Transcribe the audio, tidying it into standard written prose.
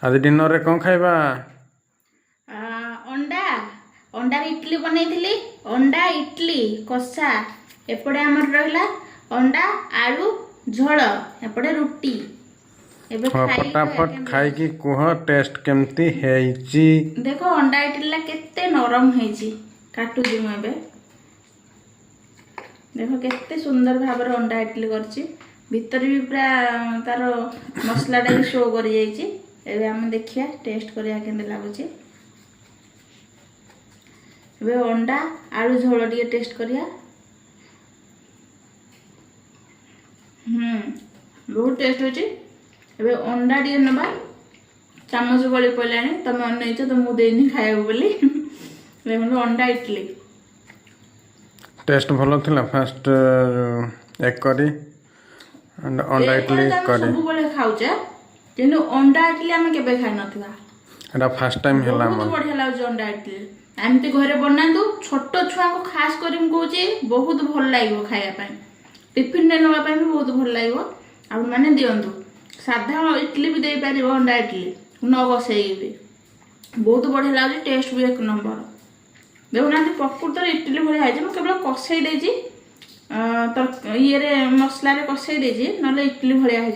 आज डिनर रे कौन खाइबा? अंडा अंडा इडली बनैथिली। अंडा इडली कषा एपटे आमर रहला अंडा आलू झोल एपटे रुटी। एबे हाँ खाई फटाफट खाई कुह टेस्ट केमती हेची। देखो अंडा इडली केते नरम हेची काटू दिमु एबे। देखो केते सुंदर भाबर अंडा इडली करची भीतर भी पूरा तार मसला टा भी शो कर जाइची। एबे हम देखिया टेस्ट करिया केंदे लागुची। एबे अंडा आलू झोल टिके टेस्ट करिया। बहुत टेस्ट होची। एबे अंडा टिके नबा चामच गली पड़लानी तुम अनैच तो मु देनी खाइबो बोली। देखो अंडा इडली टेस्ट भलो थिला फास्ट एक करी अंडा इडली करी सब बोले खाउचे किंतु अंडा इडली हम केबे खाइ नथिबा। एटा फर्स्ट टाइम हैला बहुत बढ़िया लागुचे अंडा इडली। एमती घरे बनातु छोट छुआ को खास करी हम कहूची बहुत भल लागिवो खाया पाई। टिफिन ने नवा पाई भी बहुत भल लागिवो। आ माने दियंतु साधा इडली भी दे पारिबो अंडा इडली न बसई भी बहुत बढ़िया लागुचे। टेस्ट भी एक नंबर। देखुना प्रकृत इडली भाई है केवल कषई देजी तो ये मसला कषई देजी ना इडली भाया है।